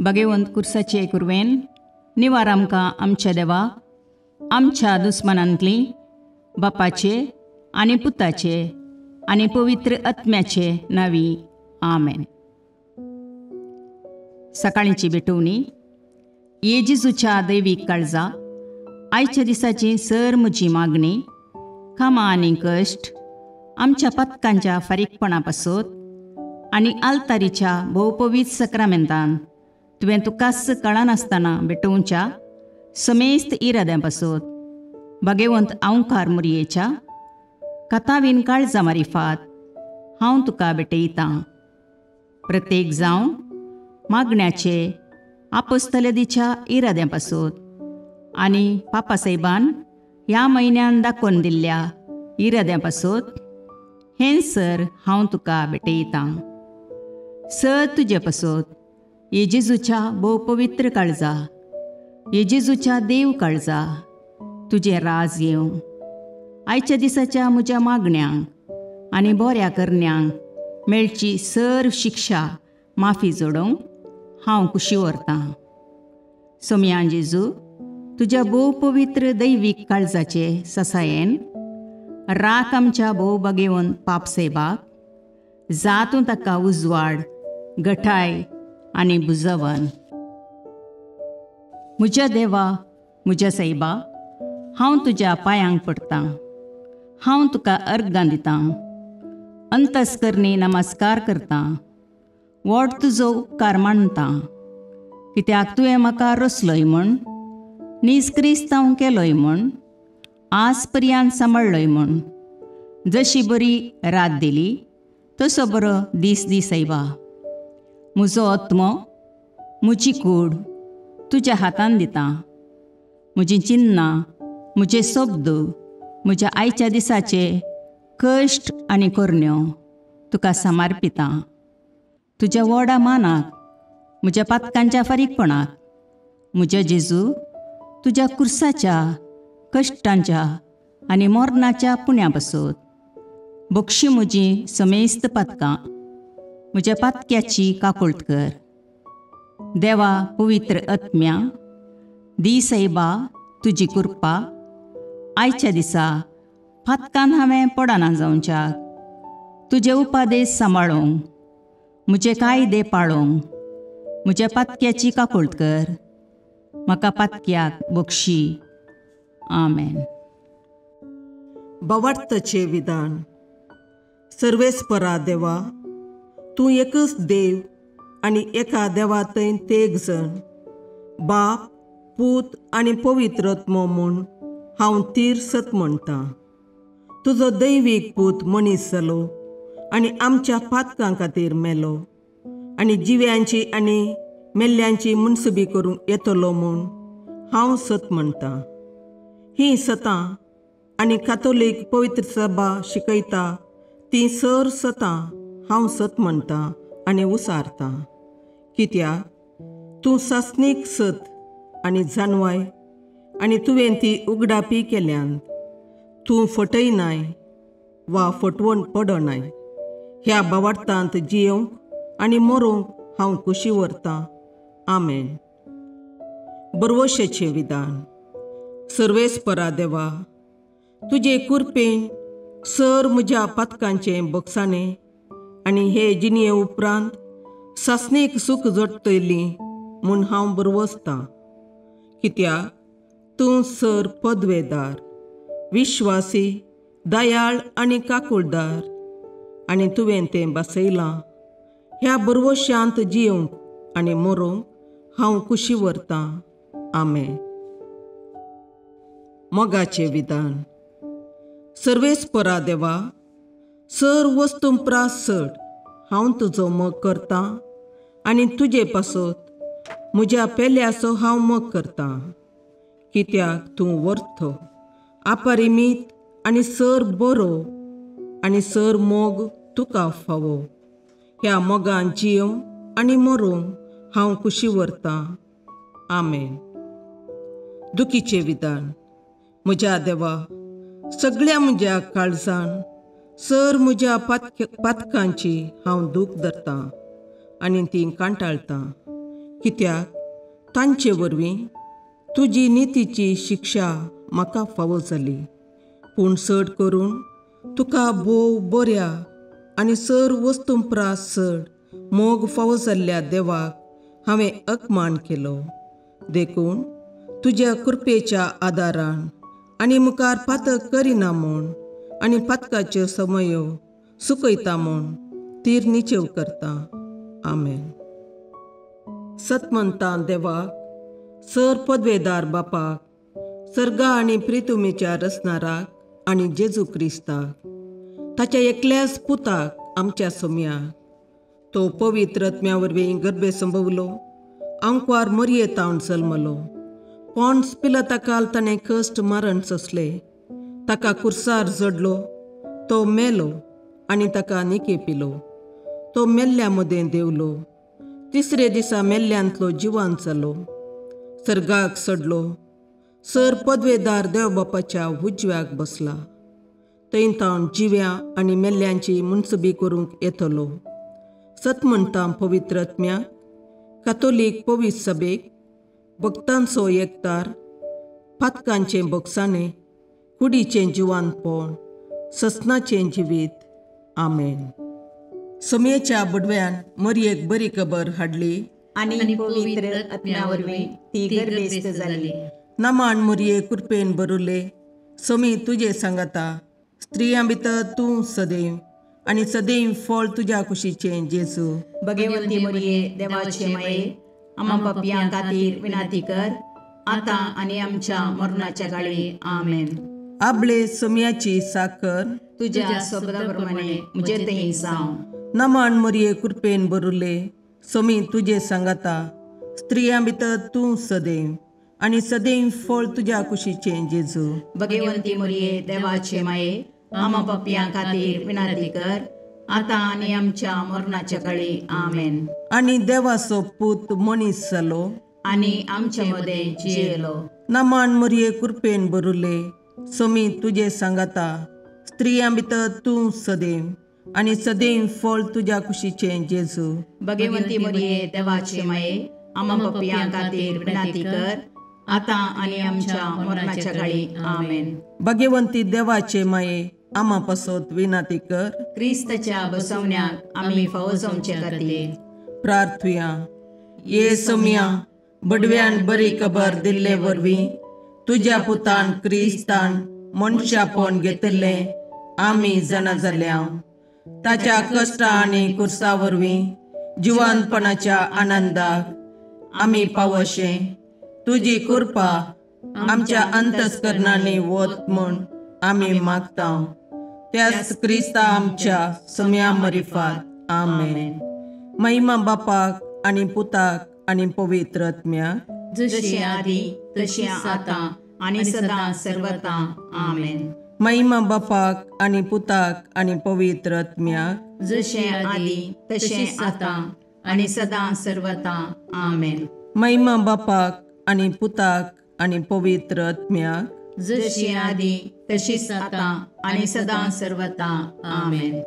भगवंत कुर्साचे कुरवेन निवार आमकां आमच्या देवा आमच्या दुस्मनांतली बापाचे आनी पुताचे आनी पवित्र आत्म्याचे नावी आमेन. सकाळींची भेटवणी. येजेजूच्या दैवीक काळजा आयच्या दिसाची सर म्हजी मागणी कामां आनी कश्ट आमच्या पथकांच्या फारीकपणा पासत आनी आल्तारीच्या भोवपवीत सक्रामेंतान तुवें तुकास कळनासतना भेटोवच्या समेस्त इराद्यां पासत भगवंत आवकार मुरयेच्या कथावीन काळजा मारिफात हांव तुका भेटयतां. प्रत्येक जावं मागण्याचे आपोस्तलदीच्या इराद्यां पासत आनी पापासाहेबान ह्या म्हयन्यान दाखोवन दिल्ल्या इराद्यां पासत हें सर हांव तुका भेटयतां. सर तुजे पासत येजेजूच्या भोवपवित्र काळजा येजेजूच्या देव काळजा तुजें राज येवं. आयच्या दिसाच्या म्हज्या मागण्यांक आनी बऱ्या करण्यांक मेळची सर शिक्षा माफी जोडोवंक हांव कुशी व्हरतां. सोम्या जेजू तुज्या भोवपवित्र दैवीक काळजाचे ससायेन राख आमच्या भोव भगवंत पापसाहेबाक जातूं ताका उजवाड घटाय आनी बुजवण. म्हज्या देवा म्हज्या साहेबा हांव तुज्या पांयांक पडटां. हांव तुका अर्गां दितां. अंतस्करणी नमस्कार करतां. व्हड तुजो उपकार मानतां. कित्याक तुवें म्हाका रचलोय म्हूण निस्क्रिस्तांव केलोय म्हूण आज पर्यंत सांबाळलोय म्हूण जशी बरी रात दिली तसो बरो दीस दी सायबा. म्हजो आत्मो म्हजी कूड तुज्या हातान दितां. म्हजीं चिन्नां म्हजे शब्द म्हज्या आयच्या दिसाचे कश्ट आनी करण्यो तुका समर्पितां. तुज्या व्हडा मानाक म्हज्या पातकांच्या फारीकपणाक म्हज्या जेजू तुज्या कुर्साच्या कश्टांच्या आनी मरणाच्या पुण्या पासत बक्षी म्हजी समेस्त पातकां म्हज्या पातक्याची काकुळट कर. देवा पवित्र आत्म्या दी सायबा तुजी कृपा आयच्या दिसा पातकान हांवें पडना जावच्याक तुजे उपादेश सांबाळोवंक म्हजे कायदे पाळोवंक म्हज्या पातक्याची काकुळट कर. म्हाका पातक्याक बक्षी. आमेन. बवार्थाचें विधान. सर्वेस्परा देवा तूं एकच देव आनी एका देवातय तेग जण बाप पूत आनी पवित्र आत्मो म्हूण हांव तीर सत म्हणटां. तुजो दैवीक पूत मनीस जालो आनी आमच्या पातकां खातीर मेलो आनी जिव्यांची आनी मेल्ल्यांची मुनसुबी करूंक येतलो म्हूण हांव सत म्हणटां. हीं सतां आनी कातोलीक पवित्र सभा शिकयता तीं सर सतां हांव सत म्हणटां आनी उसारतां. कित्याक तूं सासणीक सत आनी जानवाय आनी तुवें ती उगडापी केल्यांत. तूं फटयनाय वा फटवण पडनाय. ह्या बवार्थांत जियोंक आनी मरोवंक हांव कुशी व्हरतां. आमेन. बरवशेचें विधान. सर्वेस्परा देवा तुजे कुरपेन सर म्हज्या पातकांचें बक्षाणें आनी हे जिणये उपरांत सासणेक सूख जोडटली म्हूण हांव बरवसतां. कित्याक तूं सर पदवेदार विश्वासी दयाळ आनी काकुळदार आनी तुवें तें बसयलां. ह्या बरवश्यांत जियोंक आनी मरोवंक हांव कुशी व्हरतां. आमेन. मोगाचें विधान. सर्वेस्परा देवा सर वस्तुंपरास चड हांव तुजो मोग करतां आनी तुजे पासत म्हज्या पेल्याचो हांव मोग करतां. कित्याक तूं वर्थ अपरिमीत आनी सर बरो आनी सर मोग तुका फावो. ह्या मोगान जियोंक आनी मरोवंक हांव कुशी व्हरतां. आमेन. दुखीचें विधान. म्हज्या देवा सगळ्या म्हज्या काळजान सर म्हज्या पातकांची हांव दूख धरतां आनी ती कांटाळतां. कित्याक तांचे वरवीं तुजी नितीची शिक्षा म्हाका फावो जाली. पूण चड करून तुका भोव बऱ्या आनी सर वस्तूंपरास चड मोग फावो जाल्ल्या देवाक हांवें अकमान केलो. देखून तुज्या कृपेच्या आदारान आनी मुखार पातक करिना म्हूण आनी पातकाच्यो समयो सुकयता म्हूण तीर निचेव करता. आमेन. सतमंतां देवाक, सर पदवेदार बापाक, सर्गा आनी प्रितुमेच्या रचणाराक आनी जेजू क्रिस्ताक, ताच्या एकल्याच पुताक आमच्या सोम्याक, तो पवित्र आत्म्या वरवीं गर्भे संभवलो, अंकवार मरयेतावन जल्मलो, पोन्स पिलाताकाल ताणें कश्ट मरण सोंसले, ताका कुर्सार जडलो, तो मेलो आनी ताका निकेपिलो, तो मेल्ल्या मदें देवलो, तिसरे दिसा मेल्ल्यांतलो जिवांत जालो, सर्गाक चडलो, सर पदवेदार देवबापाच्या उजव्याक बसला, थंय तावन जिव्या आनी मेल्ल्यांची मुनसबी करूंक येतलो. सतमंतां पवित्र आत्म्याक, कातोलीक पवित्र सभेक, भक्तांचो एकतार, पातकांचें भोगसाणें, कुडीचें जिवांतपण, ससनाचें जिवीत. आमेन. सोम्येच्या बडव्यान मरयेक बरी खबर हाडली आनी पवित्र आत्म्या वरवीं ती गर्भेस्त जाली. नमान मरये कृपेन बरुले, सोमी तुजे सांगाता, स्त्रियां भितर तूं सदैव आनी सदैव फळ तुज्या कुशीचें जेजू. भगवंती मरये देवाचे माये, आम्हा पापयां खातीर विनाती कर, आतां आनी आमच्या मरणाच्या काळी. आमेन. आपले सोम्याची साकर तुज्या सोबताप्रमाणे म्हजे थंय जावं. नमान मरये कृपेन बरुले, सोमी तुजे सांगाता, स्त्रियां भितर तूं सदैव आनी सदैव फळ तुज्या कुशीचें जेजू. भगवंती मरये देवाचे माये, आम्हा पापयां खातीर विनाती कर, आतां आनी आमच्या मरणाच्या काळी. आमेन. आनी देवाचो पूत मनीस जालो आनी आमचे मदें जियेलो. नमान मरये कृपेन बरुले, सोमी तुजे सांगाता, स्त्रियां भितर तूं सदैव आनी सदैव फळ तुज्या कुशीचें जेजू. भगवंती मरये देवाचे माये, आम्हा पापयां खातीर विनाती कर, आतां आनी आमच्या मरणाच्या काळी. आमेन. भगवंती देवाचे माये, आम्हा पासत विनाती कर. क्रिस्ताच्या बसवण्याक आमी फावो जावचे खातीर प्रार्थुया. ये सोम्या, बडव्यान बरी खबर दिल्ले वरवीं तुज्या पुतान क्रिस्तान मनशापण घेतिल्लें आमी जाणा जाल्या. ताच्या कश्टा आनी कुर्सा वरवीं जिवंतपणाच्या आनंदाक आमी पावशे. तुजी कृपा आमच्या अंतस्करणांनी वत म्हूण आमी मागता. त्याच क्रिस्ता आमच्या सोम्या मरिफात. आमेन. महिमा बापाक आनी पुताक आनी पवित्र आत्म्याक, जशे आदी तशें आतां आनी सदां सर्वता. आमेन. महिमा बापाक आनी पुताक आनी पवित्र आत्म्याक, जशे आदी तशें आतां आनी सदां सर्वता. आमेन. महिमा बापाक आनी पुताक आनी पवित्र आत्म्याक, जशी आदी तशीच आतां आनी सदां सर्वता. आमेन.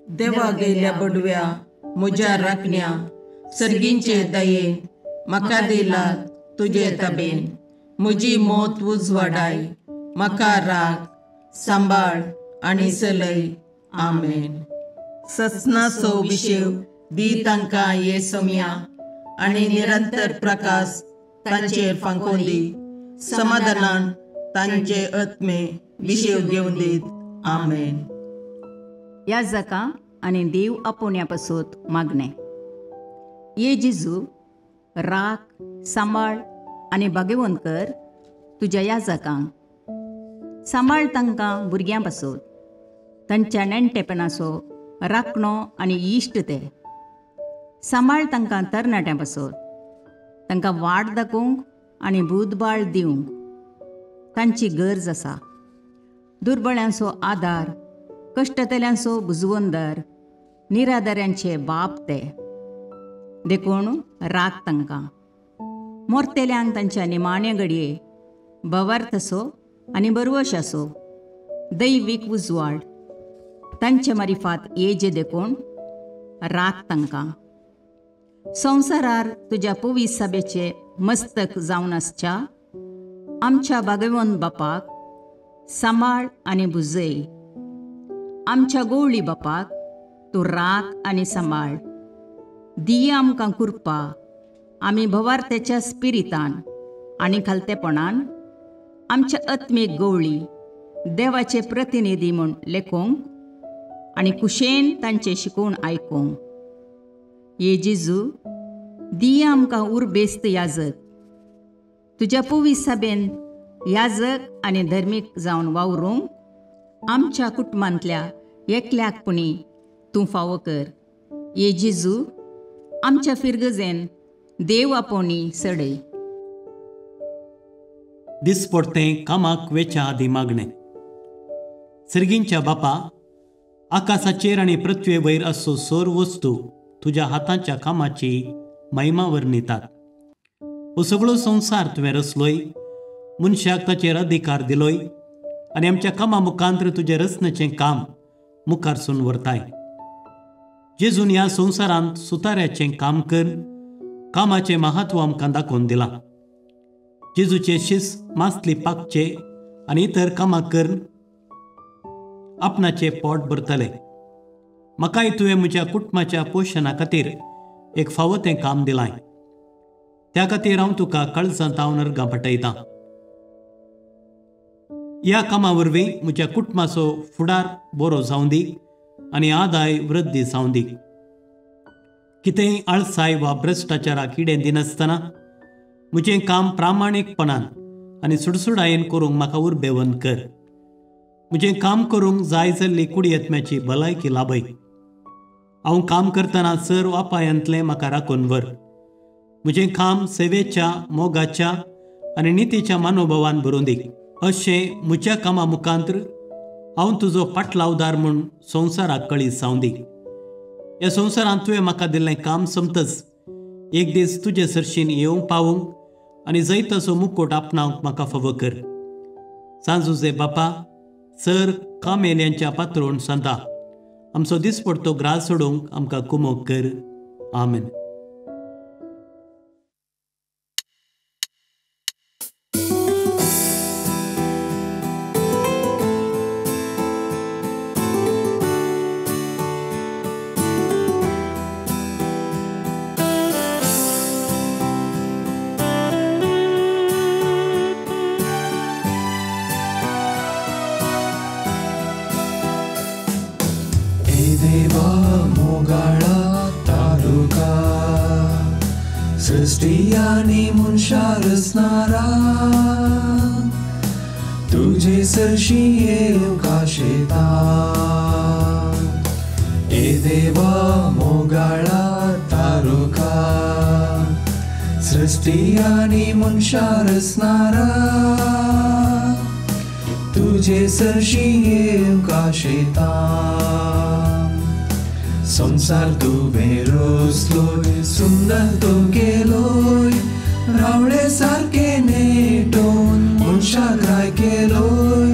देवा गेल्या बडव्या म्हज्या राखण्या, सर्गींचे दयेन म्हाका दिलात तुजे तबेन. म्हजी मोत उजवाडाय, म्हाका राख, सांबाळ आनी चलय. आमेन. ससनाचो विशेव दी तांकां ये सोम्या, आनी निरंतर प्रकाश तांचेर फांकून दी. समाधानान तांचे आत्मे विशेव घेवन दीत. आमेन. याजकां आनी देव आपोवण्या पासत मागणें. ये जेजू, राख, सांबाळ आनी भाग्यवंत कर तुज्या याजकांक. सांबाळ तांकां भुरग्यां पासत, तांच्या नेणटेपणाचो राखणो आनी इश्ट ते. सांबाळ तांकां तरणाट्यां पासत, तांकां वाट दाखोवंक आनी बुधबाळ दिवंक तांची गरज आसा. दुर्बळ्यांचो आदार, कश्टतल्यांचो बुजवंदर, निराधाऱ्यांचे बाप ते. देखून राख तांकां. मोरतेल्यांक तांच्या निमाणे घडये भवार्थसो आनी बरवशाचो दैवीक उजवाड तांचे मारिफात येजे देखून राख तांकां. संवसारार तुज्या पवित्र सभेचे मस्तक जावन आसच्या आमच्या भाग्यवंत बापाक सांबाळ आनी बुजय. आमच्या गोवळी बापाक तूं राख आनी सांबाळ. दिये आमकां कुरपा आमी भवार्थेच्या स्पिरितान आनी खालतेपणान आमच्या आत्मीक गोवळी देवाचे प्रतिनिधी म्हूण लेखोंक आनी कुशेन तांचे शिकोवन आयकूंक. ये जेजू दिये आमकां उरबेस्त याजक. तुज्या पवित्र सभेन याजक आनी धर्मीक जावन वावरूंक आमच्या कुटुंबांतल्या एकल्याकपणी तूं फावो कर. ये जेजू आमच्या फिरगजेन देव आपोवणी सडय. दिसपडतें कामाक वेच्या आदी मागणें. सर्गींच्या बापा, आकाशाचेर आनी पृथ्वे वयर असो सोर वस्तू तुज्या हातांच्या कामाची महिमा वर्णितात. हो सगळो संवसार तुवें रचलोय, मनशाक ताचेर अधिकार दिलोय आनी आमच्या कामा मुखांत्र तुजें रचनेचें काम मुखारसून व्हरताय. जेजून ह्या संवसारांत सुताऱ्याचें काम कर कामाचें महत्व आमकां दाखोवन दिलां. जेजूचे शिस मासली पाकचे आनी इतर कामां कर आपणाचें पोट भरतले. म्हाकाय तुवें म्हज्या कुटुंबाच्या पोशणा खातीर एक फावो तें काम दिलां. त्या खातीर हांव तुका काळजांत हांव नर्गां पटयतां. ह्या कामा वरवीं म्हज्या कुटुंबाचो फुडार बरो जावं दी आनी आदाय वृद्धी जावं दी. कितेंय आळसाय वा भ्रश्टाचाराक इडें दिनासतना म्हजें काम प्रामाणीकपणान आनी सुडसुडायेन करूंक म्हाका उर्बेवंत कर. म्हजें काम करूंक जाय जाल्ली कुडियेत्म्याची भलायकी लाभय. हांव काम करतना सर्व अपायांतलें म्हाका राखून व्हर. म्हजें काम सेवेच्या, मोगाच्या आनी नितीच्या मनोभावान भरून दी. अशें म्हज्या कामा मुखांत्र हांव तुजो पाटलावदार म्हूण संवसाराक कळीत जावं दी. ह्या संवसारांत तुवें म्हाका दिल्लें काम सोंपतच एक दीस तुजे सरशीन येवंक पावूंक आनी जैत तसो मुकोट आपणावंक म्हाका फावो कर. सांजुजे बापा, सर कामेल्यांच्या पात्रोण सांता आमचो दिसपडतो ग्रास सोडूंक आमकां कुमोग कर. आमेन. देवा मोगाळा तालुका सृष्टी आनी मनशा रचणारा तुझे सरशी येवंक आशेता. ए देवा मोगाळा तालुका सृष्टी आनी मनशा रचणारा तुझे सरशी येवंक आशेता. संसार तुवें रचलोय, सुंदर तो केलोय, रावळे सारके नेटोवन मनशाक राय केलोय.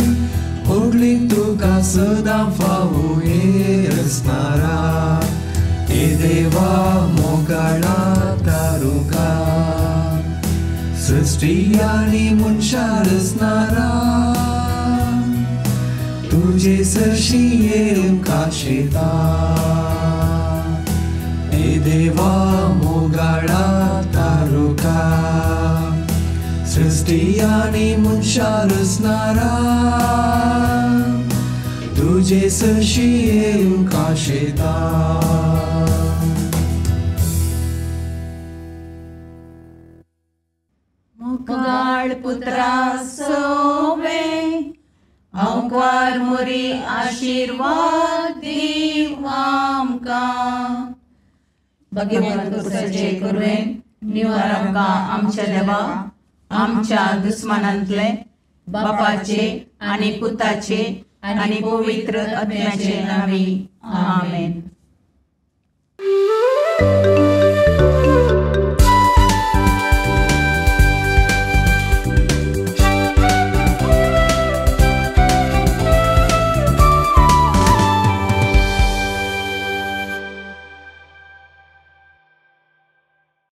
व्हडलीक तुका सदां फावो हे रचणारा. ए देवा मोगाळा तारुका सृष्टी आनी मनशा रचणारा तुझे सरशी येवंक आशेता. ए देवा मोगाळा तारुका सृष्टी आनी मनशा रचणारा तुझे सरशी येवंक आशेता. मोगाळ पुत्रा सोवे अवकार मोरी आशीर्वाद दीव आमकां. भगवंत सजे करुवेन निवार आमकां आमच्या देवा आमच्या दुस्मानांतले बापाचे आनी पुताचे आनी पवित्र आत्म्याचे नांवी. आमेन.